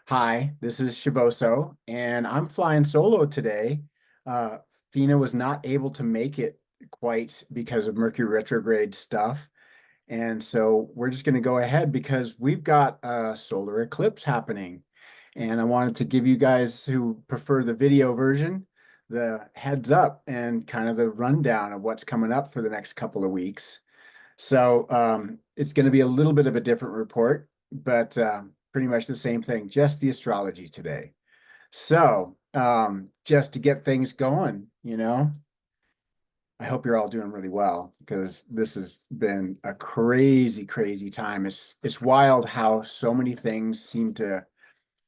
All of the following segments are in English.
Hi, this is Shivoso, and I'm flying solo today. Uh, Phina was not able to make it quite because of Mercury retrograde stuff. And so we're just going to go ahead because we've got a solar eclipse happening. And I wanted to give you guys who prefer the video version the heads up and kind of the rundown of what's coming up for the next couple of weeks. So it's going to be a little bit of a different report, but pretty much the same thing, just the astrology today. So just to get things going, I hope you're all doing really well because this has been a crazy, crazy time. It's wild how so many things seem to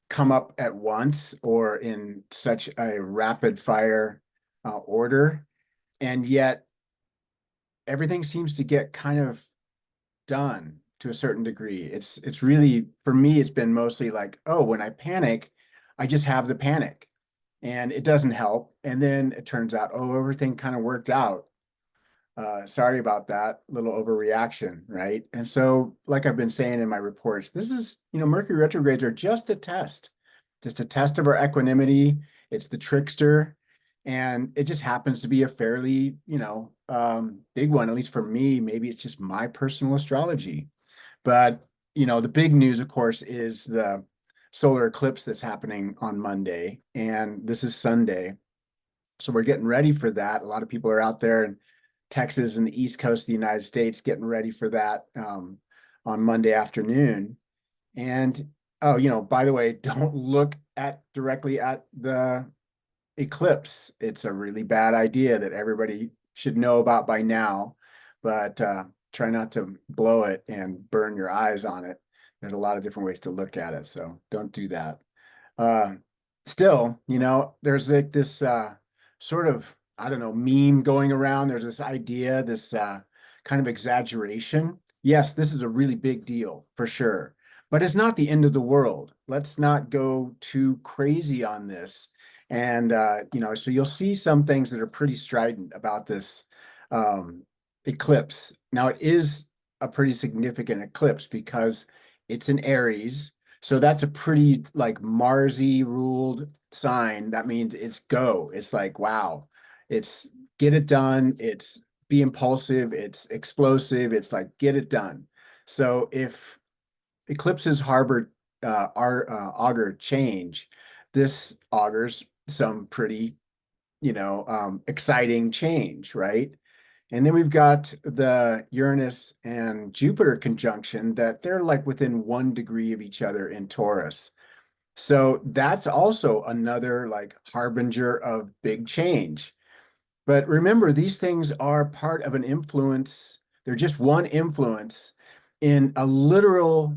come up at once or in such a rapid fire order, and yet everything seems to get kind of done to a certain degree. It's really for me, it's been mostly like, oh, when I panic, I just have the panic and it doesn't help. And then it turns out, oh, everything kind of worked out. Sorry about that little overreaction, right? And so, like I've been saying in my reports, this is, Mercury retrogrades are just a test of our equanimity. It's the trickster, and it just happens to be a fairly, big one, at least for me. Maybe it's just my personal astrology. But, the big news, of course, is the solar eclipse that's happening on Monday, and this is Sunday. So we're getting ready for that. A lot of people are out there in Texas and the East Coast of the United States getting ready for that on Monday afternoon. And oh, by the way, don't look at directly at the eclipse. It's a really bad idea that everybody should know about by now, but try not to blow it and burn your eyes on it. There's a lot of different ways to look at it, so don't do that. Uh, Still, there's like this sort of, I don't know, meme going around. There's this idea, this kind of exaggeration. Yes, this is a really big deal for sure, but it's not the end of the world. Let's not go too crazy on this. And so you'll see some things that are pretty strident about this um, eclipse. Now, it is a pretty significant eclipse because it's in Aries. So that's a pretty like Marsy ruled sign. That means it's go. It's like, wow, it's get it done. It's be impulsive. It's explosive. It's like get it done. So if eclipses harbor augur change, this augurs some pretty, exciting change, right? And then we've got the Uranus and Jupiter conjunction that they're like within 1 degree of each other in Taurus. So that's also another like harbinger of big change. But remember, these things are part of an influence. They're just one influence in a literal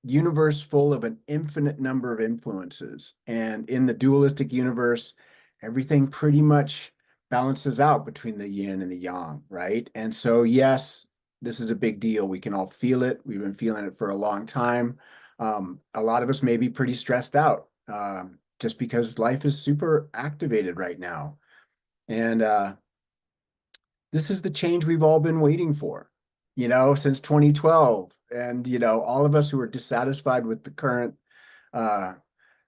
universe full of an infinite number of influences. And in the dualistic universe, everything pretty much balances out between the yin and the yang, right? And so, yes, this is a big deal. We can all feel it. We've been feeling it for a long time. A lot of us may be pretty stressed out just because life is super activated right now. And this is the change we've all been waiting for, since 2012. And, all of us who are dissatisfied with the current uh,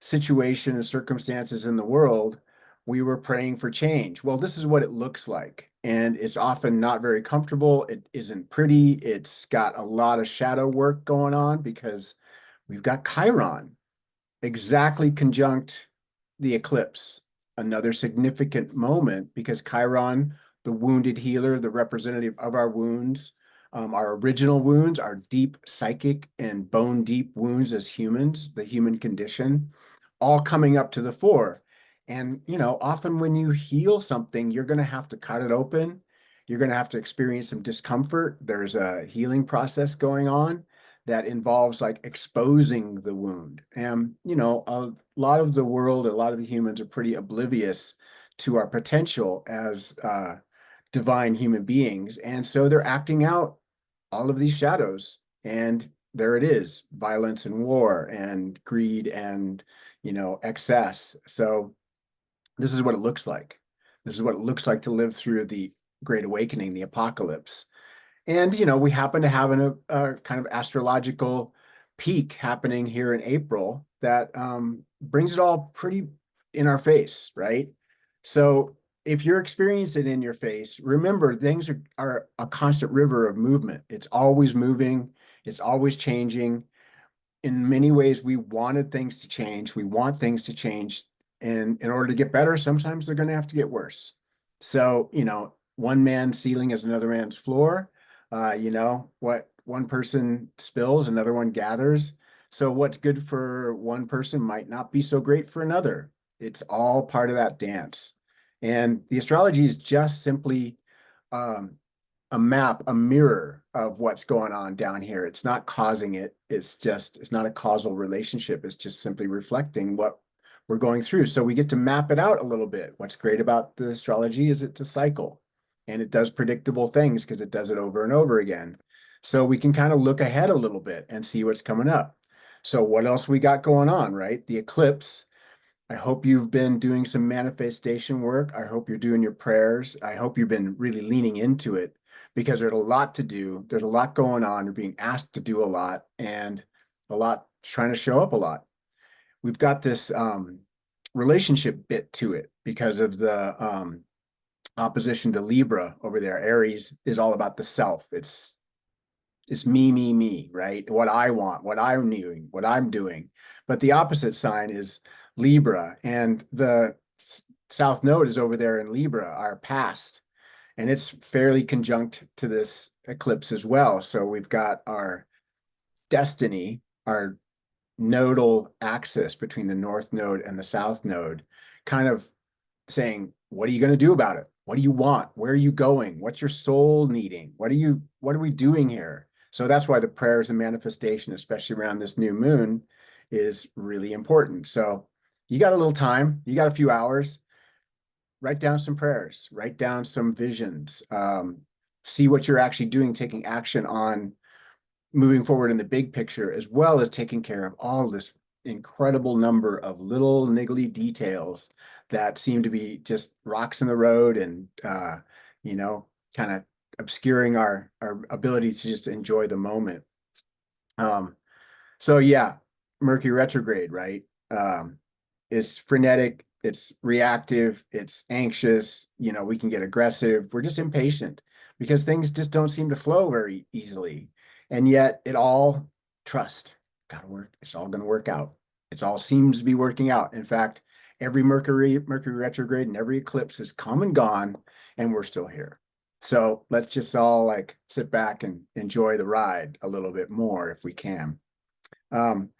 situation and circumstances in the world, we were praying for change. Well, this is what it looks like. And it's often not very comfortable. It isn't pretty. It's got a lot of shadow work going on because we've got Chiron exactly conjunct the eclipse, another significant moment because Chiron, the wounded healer, the representative of our wounds, our original wounds, our deep psychic and bone deep wounds as humans, the human condition, all coming up to the fore. And, often when you heal something, you're going to have to cut it open. You're going to have to experience some discomfort. There's a healing process going on that involves like exposing the wound. And, a lot of the world, a lot of the humans are pretty oblivious to our potential as divine human beings. And so they're acting out all of these shadows. And there it is, violence and war and greed and, excess. So this is what it looks like. This is what it looks like to live through the Great Awakening, the apocalypse. And, we happen to have a kind of astrological peak happening here in April. that brings it all pretty in our face, right? So if you're experiencing it in your face, remember things are a constant river of movement. It's always moving, it's always changing. In many ways, we wanted things to change. We want things to change. And in order to get better, sometimes they're going to have to get worse. So, one man's ceiling is another man's floor. What one person spills, another one gathers. So, what's good for one person might not be so great for another. It's all part of that dance. And the astrology is just simply um, a map, a mirror of what's going on down here. It's not causing it. It's not a causal relationship. It's just simply reflecting what we're going through. So we get to map it out a little bit. What's great about the astrology is it's a cycle and it does predictable things because it does it over and over again. So we can kind of look ahead a little bit and see what's coming up. So what else we got going on, right? The eclipse. I hope you've been doing some manifestation work. I hope you're doing your prayers. I hope you've been really leaning into it because there's a lot to do. There's a lot going on. You're being asked to do a lot and a lot trying to show up a lot. We've got this relationship bit to it because of the opposition to Libra over there. Aries is all about the self. It's me, right? What I want, what I'm doing, what I'm doing. But the opposite sign is Libra, and the South Node is over there in Libra, our past, and it's fairly conjunct to this eclipse as well. So we've got our destiny, our nodal axis between the North Node and the South Node, kind of saying, what are you going to do about it? What do you want? Where are you going? What's your soul needing? What are we doing here? So that's why the prayers and manifestation, especially around this new moon, is really important. So you got a little time, you got a few hours, write down some prayers, write down some visions, see what you're actually doing, taking action on moving forward in the big picture, as well as taking care of all this incredible number of little niggly details that seem to be just rocks in the road and you know, kind of obscuring our ability to just enjoy the moment. Um, so yeah, Mercury retrograde, right? Is frenetic, it's reactive, it's anxious, we can get aggressive. We're just impatient because things just don't seem to flow very easily. And yet it all trust, gotta work, it's all gonna work out. It's all seems to be working out. In fact, every Mercury retrograde and every eclipse has come and gone, and we're still here. So let's just all like sit back and enjoy the ride a little bit more if we can. Um,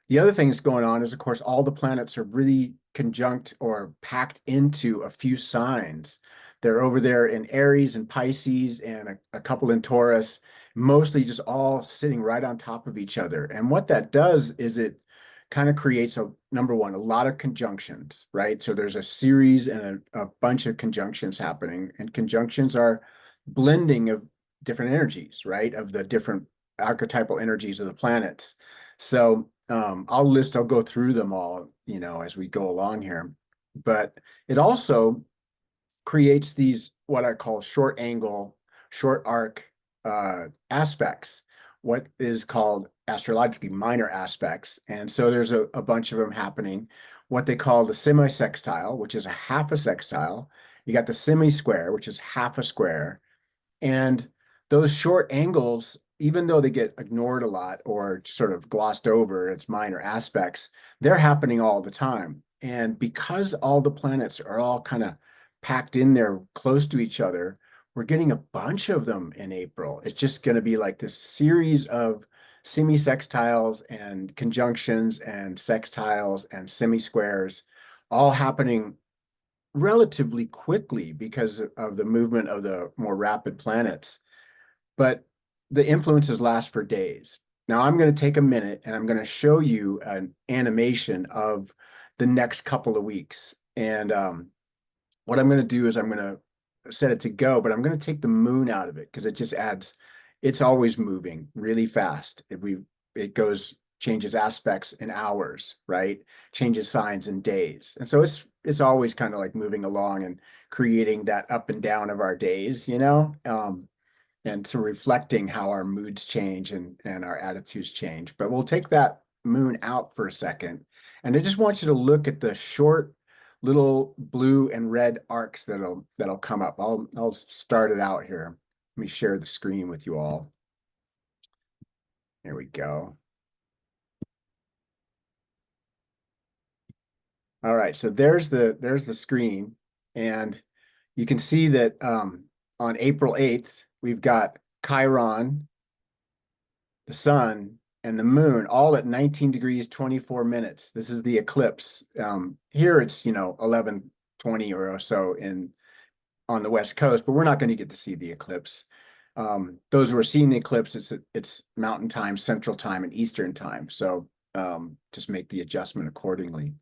the other thing that's going on is, of course, all the planets are really conjunct or packed into a few signs. They're over there in Aries and Pisces and a couple in Taurus, mostly just all sitting right on top of each other. And what that does is it kind of creates number one, a lot of conjunctions, right? So there's a series and a bunch of conjunctions happening, and conjunctions are blending of different energies, right? Of the different archetypal energies of the planets. So I'll go through them all, as we go along here. But it also creates these, what I call short angle, short arc aspects, what is called astrologically minor aspects. And so there's a bunch of them happening, what they call the semi-sextile, which is a half a sextile. You got the semi-square, which is half a square. And those short angles, even though they get ignored a lot or sort of glossed over its minor aspects, they're happening all the time. And because all the planets are all kind of packed in there close to each other, we're getting a bunch of them in April. It's just going to be like this series of semi-sextiles and conjunctions and sextiles and semi-squares all happening relatively quickly because of the movement of the more rapid planets. But the influences last for days. Now I'm going to take a minute and I'm going to show you an animation of the next couple of weeks. And what I'm going to do is I'm going to set it to go, but I'm going to take the moon out of it because it just adds, it's always moving really fast. It goes, changes aspects in hours, right? Changes signs in days. And so it's always kind of like moving along and creating that up and down of our days, and to reflecting how our moods change and our attitudes change. But we'll take that moon out for a second. And I just want you to look at the short little blue and red arcs that'll come up. I'll start it out here. Let me share the screen with you all. Here we go. All right, so there's the screen, and you can see that on April 8th, we've got Chiron, the sun, and the moon all at 19 degrees 24 minutes. This is the eclipse. Here it's 11:20 or so on the West Coast, but we're not going to get to see the eclipse. Those who are seeing the eclipse, it's Mountain Time, Central Time, and Eastern Time. So just make the adjustment accordingly.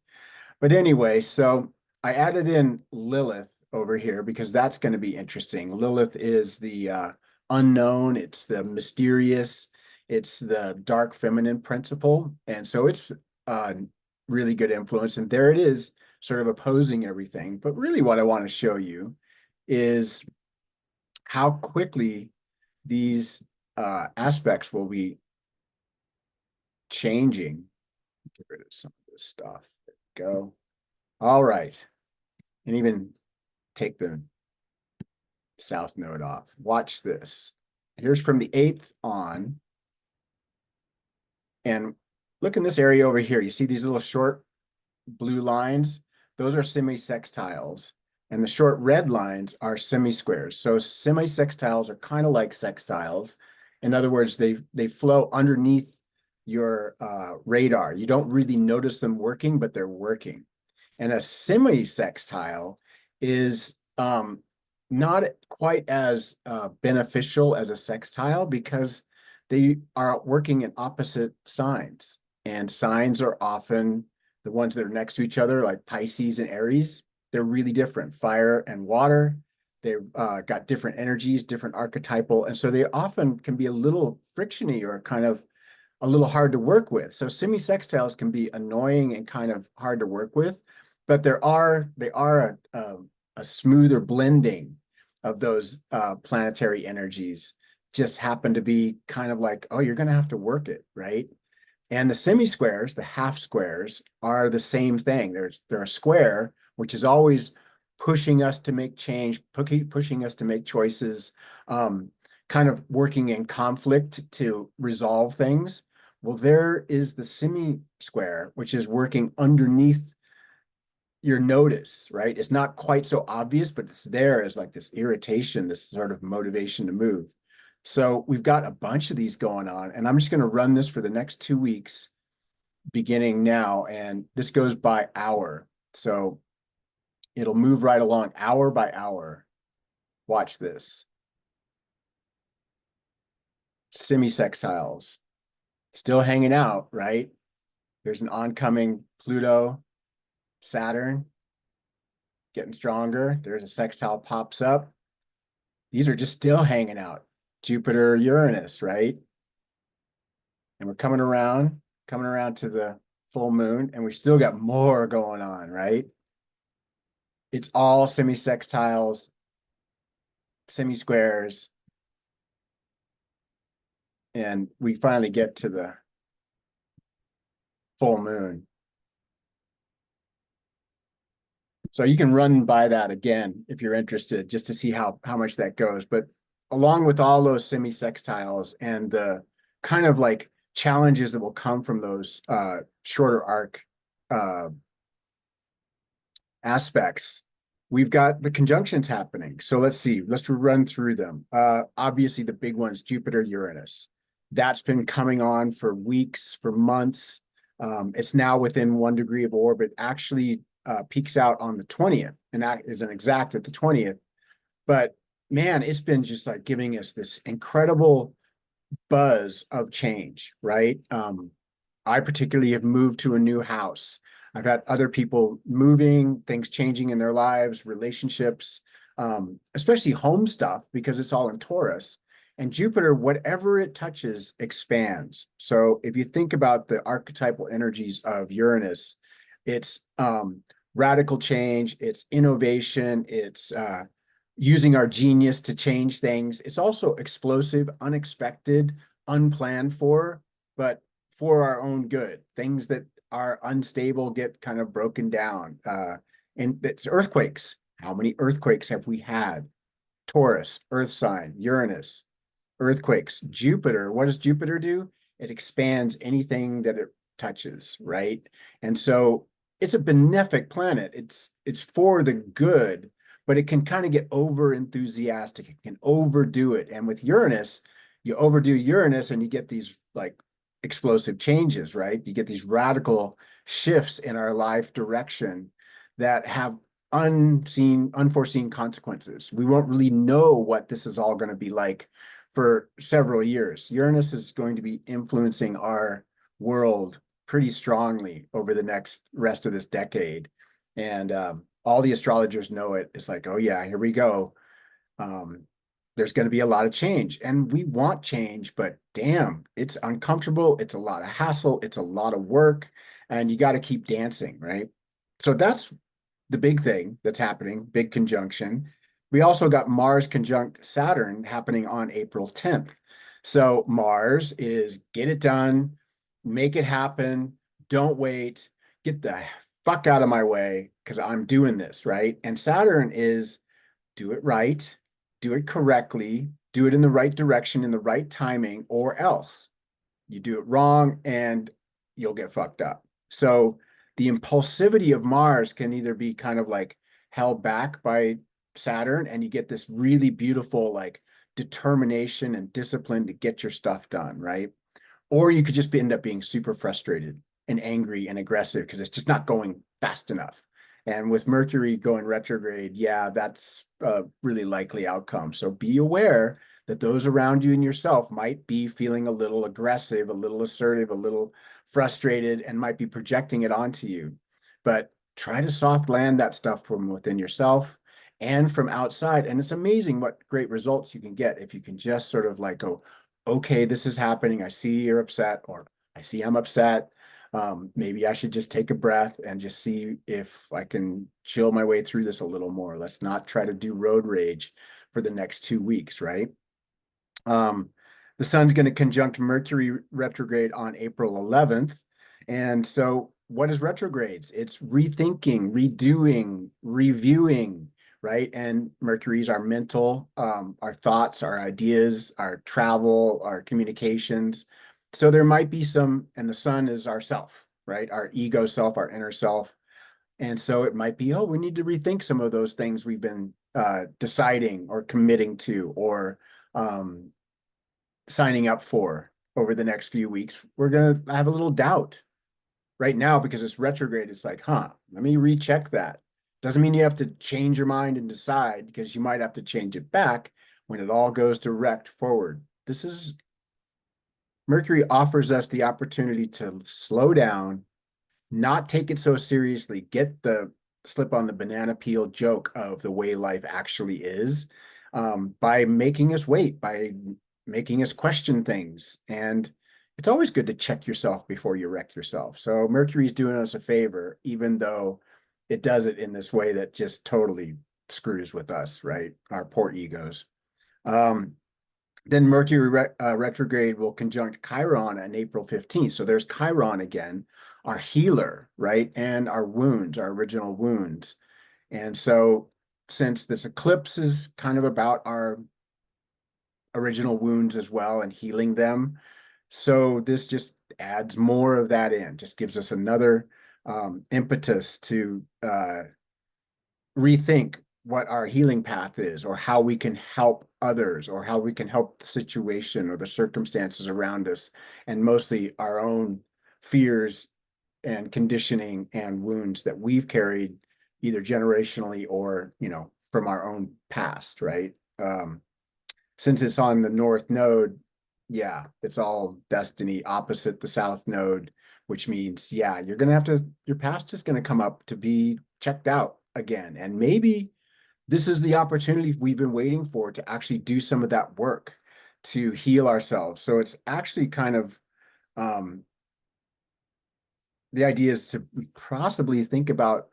But anyway, so I added in Lilith over here because that's going to be interesting. Lilith is the unknown, it's the mysterious, it's the dark feminine principle. And so it's really good influence. And there it is, sort of opposing everything. But really what I want to show you is how quickly these aspects will be changing. Get rid of some of this stuff. There we go. All right. And even take the south node off. Watch this. Here's from the 8th on. And look in this area over here. You see these little short blue lines? Those are semisextiles. And the short red lines are semisquares. So semisextiles are kind of like sextiles. In other words, they flow underneath your radar. You don't really notice them working, but they're working. And a semisextile is not quite as beneficial as a sextile because they are working in opposite signs. And signs are often the ones that are next to each other, like Pisces and Aries. They're really different, fire and water. They've got different energies, different archetypal. And so they often can be a little frictiony or kind of a little hard to work with. So semisextiles can be annoying and kind of hard to work with, but they are a smoother blending of those planetary energies. Just happen to be kind of like, oh, you're going to have to work it, right? And the semisquares, the half squares, are the same thing. They're a square, which is always pushing us to make change, pushing us to make choices, kind of working in conflict to resolve things. Well, there is the semi-square, which is working underneath your notice, right? It's not quite so obvious, but it's there as like this irritation, this sort of motivation to move. So we've got a bunch of these going on, and I'm just going to run this for the next 2 weeks, beginning now, and this goes by hour. So it'll move right along hour by hour. Watch this. Semisextiles. Still hanging out, right? There's an oncoming Pluto, Saturn, getting stronger. There's a sextile pops up. These are just still hanging out. Jupiter, Uranus, right? And we're coming around to the full moon, and we still got more going on, right? It's all semisextiles, semisquares, and we finally get to the full moon. So you can run by that again if you're interested, just to see how much that goes. But along with all those semisextiles and the kind of like challenges that will come from those shorter arc aspects, we've got the conjunctions happening. So let's see, let's run through them. Obviously, the big ones, Jupiter, Uranus. That's been coming on for weeks, for months. It's now within 1 degree of orbit, actually peaks out on the 20th, and that is an exact at the 20th. But man, it's been just like giving us this incredible buzz of change, right? I particularly have moved to a new house. I've had other people moving, things changing in their lives, relationships, especially home stuff, because it's all in Taurus. And Jupiter, whatever it touches, expands. So if you think about the archetypal energies of Uranus, it's radical change, it's innovation, it's using our genius to change things. It's also explosive, unexpected, unplanned for, but for our own good. Things that are unstable get kind of broken down. And it's earthquakes. How many earthquakes have we had? Taurus, Earth sign, Uranus, earthquakes. Jupiter, what does Jupiter do? It expands anything that it touches, right? And so it's a benefic planet. It's for the good, but it can kind of get over enthusiastic. It can overdo it. And with Uranus, you overdo Uranus and you get these like explosive changes, right? You get these radical shifts in our life direction that have unforeseen consequences. We won't really know what this is all going to be like for several years. Uranus is going to be influencing our world pretty strongly over the next rest of this decade. And all the astrologers know it. It's like, oh yeah, here we go. Um, there's going to be a lot of change, and we want change, but damn, it's uncomfortable. It's a lot of hassle. It's a lot of work, and you got to keep dancing, right? So that's the big thing that's happening, big conjunction. We also got Mars conjunct Saturn happening on April 10th. So Mars is get it done, make it happen, don't wait, get the fuck out of my way because I'm doing this, right? And Saturn is do it right, do it correctly, do it in the right direction, in the right timing, or else you do it wrong and you'll get fucked up. So the impulsivity of Mars can either be kind of like held back by Saturn and you get this really beautiful like determination and discipline to get your stuff done, right? Or you could just end up being super frustrated and angry and aggressive because it's just not going fast enough. And with Mercury going retrograde, yeah, that's a really likely outcome. So be aware that those around you and yourself might be feeling a little aggressive, a little assertive, a little frustrated, and might be projecting it onto you. But try to soft land that stuff from within yourself and from outside. And it's amazing what great results you can get if you can just sort of like go, okay, this is happening. I see you're upset, or I see I'm upset. Maybe I should just take a breath and just see if I can chill my way through this a little more. Let's not try to do road rage for the next 2 weeks, right? Um, the sun's going to conjunct Mercury retrograde on April 11th. And so, what is retrogrades? It's rethinking, redoing, reviewing, right? And Mercury is our mental, our thoughts, our ideas, our travel, our communications. So, there might be some, and the sun is our self, right? Our ego self, our inner self. And so it might be, oh, we need to rethink some of those things we've been deciding or committing to, or um, signing up for over the next few weeks. We're going to have a little doubt right now because it's retrograde. It's like, huh, let me recheck that. Doesn't mean you have to change your mind and decide because you might have to change it back when it all goes direct forward. This is Mercury offers us the opportunity to slow down, not take it so seriously, get the slip on the banana peel joke of the way life actually is, by making us wait, by making us question things. And it's always good to check yourself before you wreck yourself. So Mercury's doing us a favor, even though it does it in this way that just totally screws with us, right? Our poor egos. Um, then Mercury retrograde will conjunct Chiron on April 15th. So there's Chiron again, our healer, right? And our wounds, our original wounds. And so since this eclipse is kind of about our original wounds as well and healing them, so this just adds more of that in, just gives us another impetus to rethink what our healing path is, or how we can help others, or how we can help the situation or the circumstances around us, and mostly our own fears and conditioning and wounds that we've carried either generationally or, from our own past, right? Since it's on the North Node, yeah, it's all destiny opposite the South Node, which means, yeah, your past is going to come up to be checked out again. And maybe this is the opportunity we've been waiting for to actually do some of that work to heal ourselves. So it's actually kind of, um, the idea is to possibly think about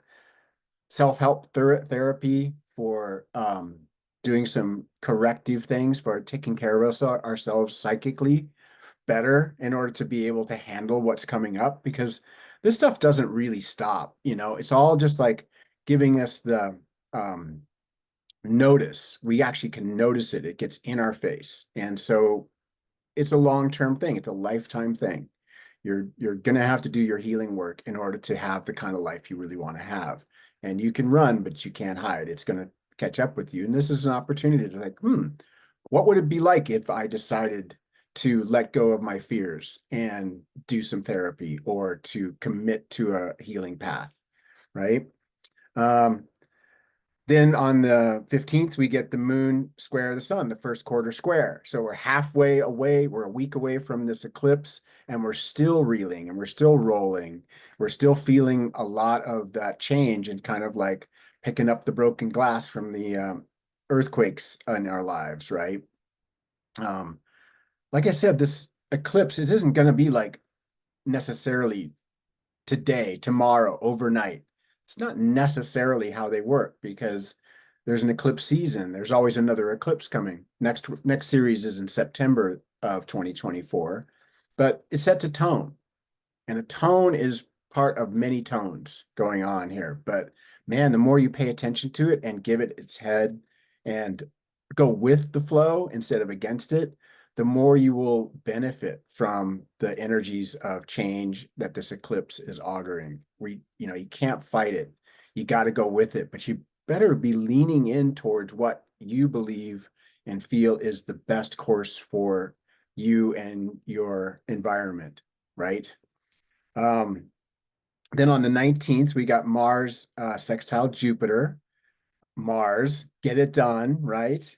self-help therapy for doing some corrective things for taking care of ourselves psychically. better in order to be able to handle what's coming up because this stuff doesn't really stop. It's all just like giving us the um, notice. We actually can notice it. It gets in our face. And so it's a long-term thing. It's a lifetime thing. You're gonna have to do your healing work in order to have the kind of life you really want to have. And you can run, but you can't hide. It's gonna catch up with you. And this is an opportunity to like, what would it be like if I decided to let go of my fears and do some therapy or to commit to a healing path, right? Um, then on the 15th, we get the moon square the sun, the first quarter square. So we're halfway away, we're a week away from this eclipse, and we're still reeling and we're still rolling. We're still feeling a lot of that change and kind of like picking up the broken glass from the earthquakes in our lives, right? Um, like I said, this eclipse, it isn't going to be like necessarily today, tomorrow, overnight. It's not necessarily how they work because there's an eclipse season. There's always another eclipse coming. Next series is in September of 2024, but it sets a tone. And a tone is part of many tones going on here. But man, the more you pay attention to it and give it its head and go with the flow instead of against it, the more you will benefit from the energies of change that this eclipse is auguring. You can't fight it. You got to go with it, but you better be leaning in towards what you believe and feel is the best course for you and your environment, right? Um, then on the 19th, we got Mars sextile Jupiter. Mars, get it done, right?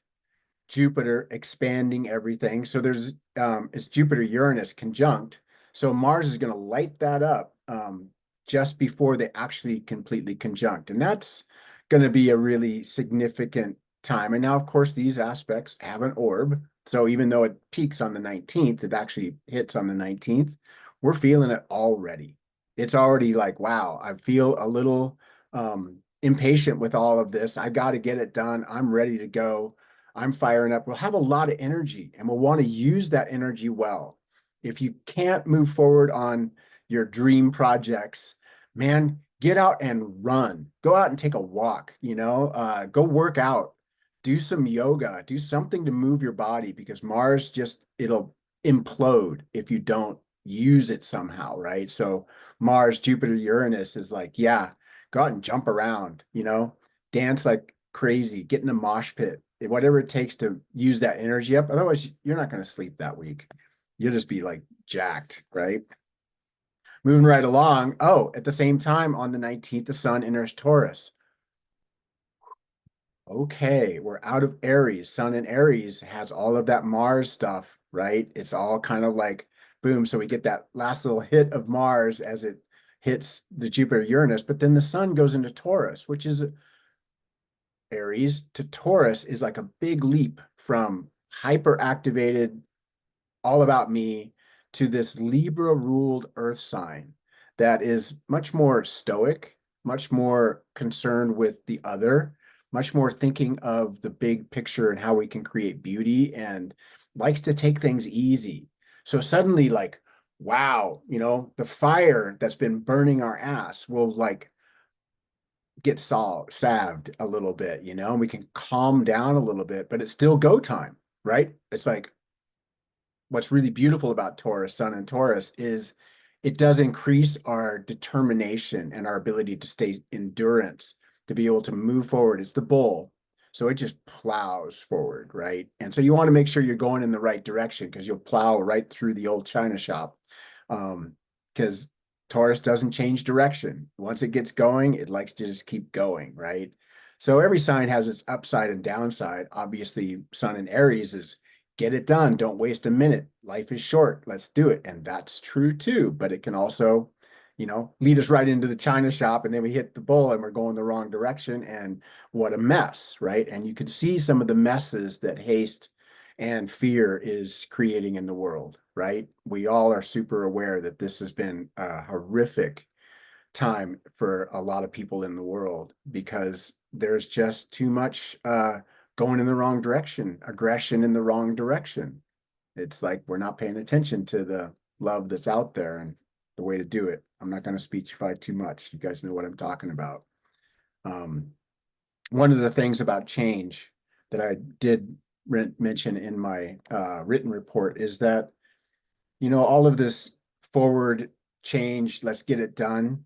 Jupiter expanding everything. So it's Jupiter Uranus conjunct. So Mars is going to light that up just before they actually completely conjunct. And that's going to be a really significant time. And now, of course, these aspects have an orb. So even though it peaks on the 19th, it actually hits on the 19th. We're feeling it already. It's already like, wow, I feel a little impatient with all of this. I got to get it done. I'm ready to go. I'm firing up. We'll have a lot of energy and we'll want to use that energy well. If you can't move forward on your dream projects, man, get out and run. Go out and take a walk, go work out, do some yoga, do something to move your body because Mars it'll implode if you don't use it somehow, right? So Mars, Jupiter, Uranus is like, yeah, go out and jump around, dance like crazy, get in a mosh pit, whatever it takes to use that energy up. Otherwise, you're not going to sleep that week. You'll just be like jacked, right? Moving right along. Oh, at the same time on the 19th, the sun enters Taurus. Okay, we're out of Aries. Sun in Aries has all of that Mars stuff, right? It's all kind of like boom. So we get that last little hit of Mars as it hits the Jupiter Uranus, but then the sun goes into Taurus, which is Aries to Taurus is like a big leap from hyper activated, all about me to this Libra ruled earth sign that is much more stoic, much more concerned with the other, much more thinking of the big picture and how we can create beauty and likes to take things easy. So suddenly, like, wow, the fire that's been burning our ass will like get salved a little bit, and we can calm down a little bit, but it's still go time, right? It's like what's really beautiful about Taurus, Sun and Taurus, is it does increase our determination and our ability to stay endurance, to be able to move forward. It's the bull. So it just plows forward, right? And so you want to make sure you're going in the right direction because you'll plow right through the old China shop. Because Taurus doesn't change direction. Once it gets going, it likes to just keep going, right? So every sign has its upside and downside. Obviously, Sun in Aries is get it done. Don't waste a minute. Life is short. Let's do it. And that's true too. But it can also, lead us right into the China shop and then we hit the bull and we're going the wrong direction. And what a mess, right? And you can see some of the messes that haste and fear is creating in the world, right? We all are super aware that this has been a horrific time for a lot of people in the world because there's just too much going in the wrong direction, aggression in the wrong direction. It's like we're not paying attention to the love that's out there and the way to do it. I'm not going to speechify too much. You guys know what I'm talking about. Um, One of the things about change that I did mention in my written report is that, all of this forward change, let's get it done,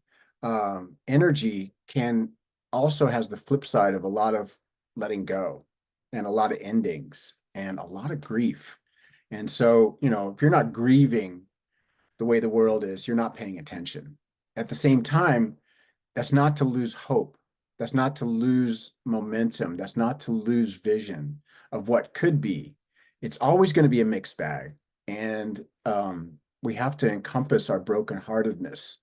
energy can also has the flip side of a lot of letting go and a lot of endings and a lot of grief. And so, if you're not grieving the way the world is, you're not paying attention. At the same time, that's not to lose hope. That's not to lose momentum. That's not to lose vision of what could be. It's always going to be a mixed bag. And we have to encompass our brokenheartedness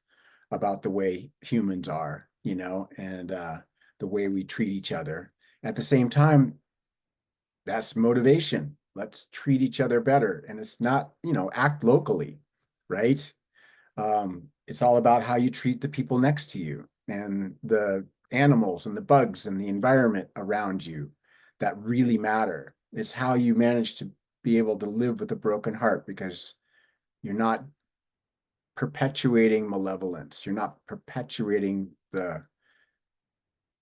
about the way humans are, and the way we treat each other. At the same time, that's motivation. Let's treat each other better. And it's not, act locally, right? It's all about how you treat the people next to you and the animals and the bugs and the environment around you that really matter. It's how you manage to be able to live with a broken heart because you're not perpetuating malevolence. You're not perpetuating the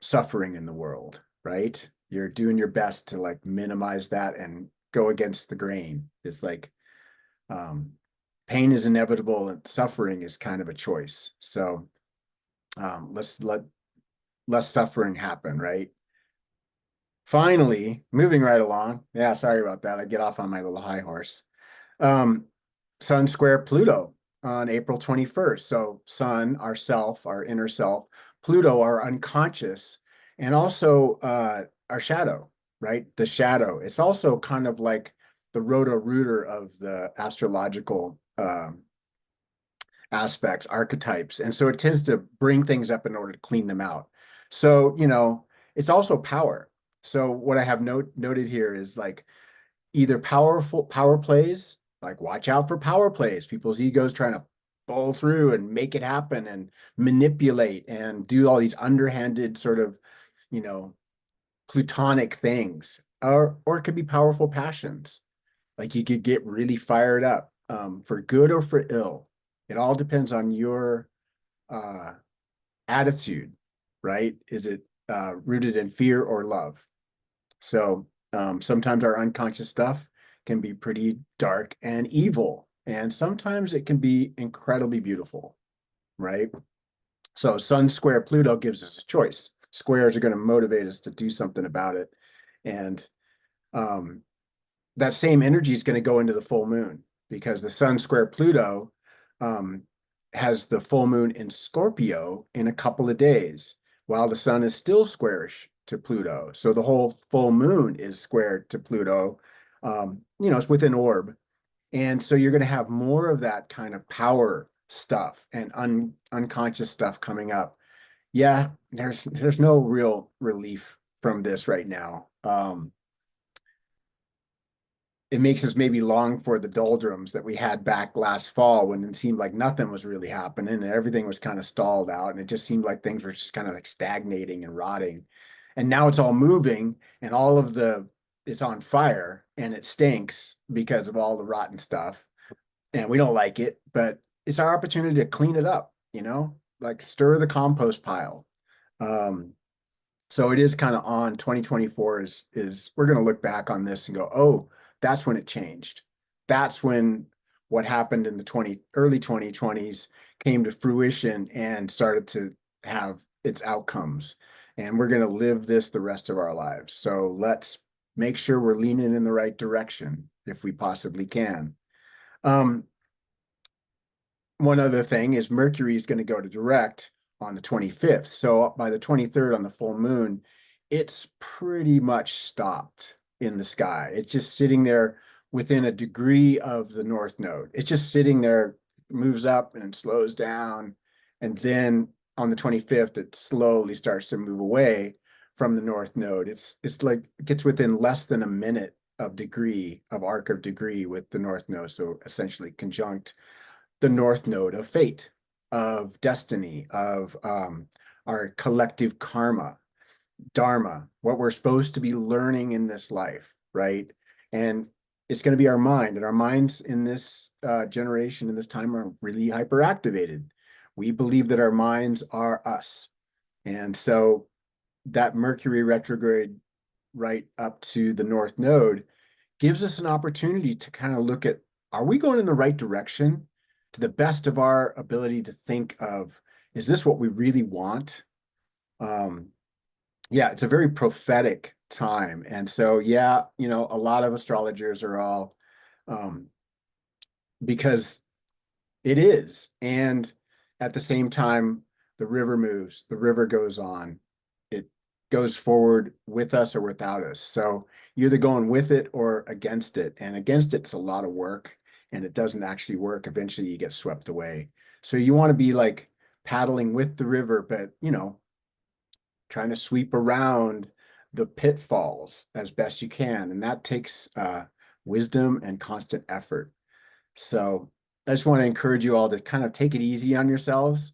suffering in the world, right? You're doing your best to like minimize that and go against the grain. It's like um, pain is inevitable and suffering is kind of a choice. So let's let less suffering happen, right? Finally, moving right along. Yeah, sorry about that. I get off on my little high horse. Um, Sun square Pluto on April 21st. So Sun, our self, our inner self, Pluto, our unconscious, and also our shadow, right? The shadow. It's also kind of like the roto-rooter of the astrological aspects, archetypes. And so it tends to bring things up in order to clean them out. So, it's also power. So what I have noted here is like either powerful power plays, like watch out for power plays, people's egos trying to bowl through and make it happen and manipulate and do all these underhanded sort of, you know, plutonic things. Or it could be powerful passions. Like you could get really fired up for good or for ill. It all depends on your uh, attitude, right? Is it rooted in fear or love? So sometimes our unconscious stuff can be pretty dark and evil, and sometimes it can be incredibly beautiful, right? So Sun square Pluto gives us a choice. Squares are going to motivate us to do something about it, and um, that same energy is going to go into the full moon because the Sun square Pluto um, has the full moon in Scorpio in a couple of days, while the sun is still squarish to Pluto. So the whole full moon is squared to Pluto. It's within orb. And so you're going to have more of that kind of power stuff and unconscious stuff coming up. Yeah, there's no real relief from this right now. It makes us maybe long for the doldrums that we had back last fall when it seemed like nothing was really happening and everything was kind of stalled out and it just seemed like things were just kind of like stagnating and rotting. And now it's all moving and it's on fire and it stinks because of all the rotten stuff and we don't like it, but it's our opportunity to clean it up, like stir the compost pile. Um, so it is kind of on 2024 is we're going to look back on this and go, oh, that's when it changed. That's when what happened in the early 2020s came to fruition and started to have its outcomes. And we're going to live this the rest of our lives. So let's make sure we're leaning in the right direction if we possibly can. Um, One other thing is Mercury is going to go to direct on the 25th. So by the 23rd on the full moon, it's pretty much stopped in the sky. It's just sitting there within a degree of the north node. It's just sitting there, moves up and slows down. And then on the 25th, it slowly starts to move away from the north node. It's like it gets within less than a minute of arc of degree with the north node. So essentially conjunct the north node of fate, of destiny, of our collective karma, dharma, what we're supposed to be learning in this life, right? And it's going to be our mind, and our minds in this generation, in this time, are really hyperactivated. We believe that our minds are us. And so that Mercury retrograde right up to the North Node gives us an opportunity to kind of look at, are we going in the right direction to the best of our ability to think of, is this what we really want? Um, yeah, it's a very prophetic time. And so, yeah, a lot of astrologers are all, um, because it is. And at the same time, the river moves, the river goes on. It goes forward with us or without us. So you're either going with it or against it. And against it's a lot of work and it doesn't actually work. Eventually you get swept away. So you want to be like paddling with the river, but trying to sweep around the pitfalls as best you can. And that takes wisdom and constant effort. So I just want to encourage you all to kind of take it easy on yourselves.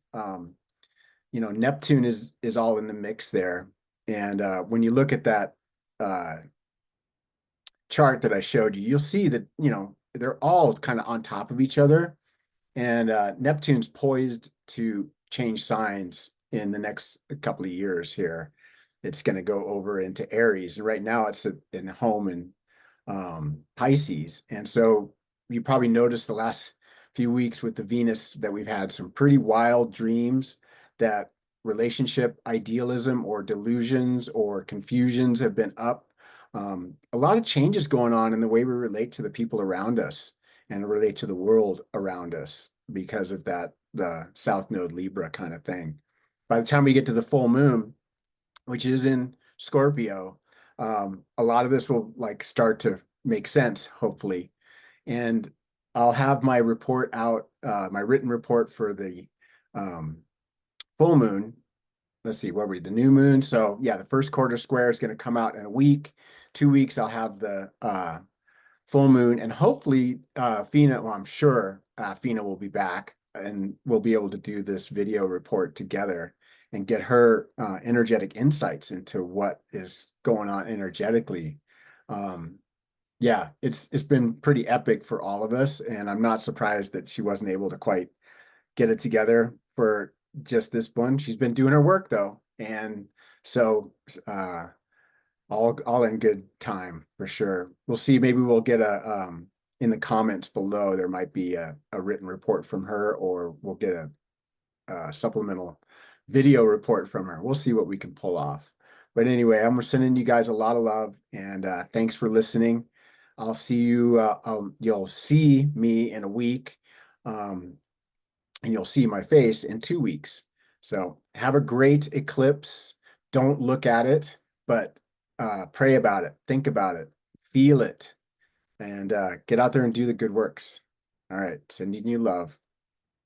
Neptune is all in the mix there. And when you look at that uh, chart that I showed you, you'll see that, they're all kind of on top of each other. And Neptune's poised to change signs in the next couple of years here. It's going to go over into Aries. And right now it's in home in Pisces. And so you probably noticed the last few weeks with the Venus that we've had some pretty wild dreams, that relationship idealism or delusions or confusions have been up. A lot of changes going on in the way we relate to the people around us and relate to the world around us because of that, the South Node Libra kind of thing. By the time we get to the full moon, which is in Scorpio, a lot of this will like start to make sense, hopefully. And I'll have my report out, my written report for the um, full moon. Let's see, what were we, the new moon? So yeah, the first quarter square is going to come out in a week. 2 weeks, I'll have the full moon, and hopefully Phina, well, I'm sure Phina will be back and we'll be able to do this video report together and get her energetic insights into what is going on energetically. Um, yeah, it's been pretty epic for all of us, and I'm not surprised that she wasn't able to quite get it together for just this one. She's been doing her work though, and so uh, all in good time for sure. We'll see. Maybe we'll get a in the comments below. There might be a written report from her, or we'll get a supplemental video report from her. We'll see what we can pull off. But anyway, I'm sending you guys a lot of love, and thanks for listening. I'll see you. You'll see me in a week, um, and you'll see my face in 2 weeks. So have a great eclipse. Don't look at it, but pray about it, think about it, feel it, and get out there and do the good works. All right, sending you love.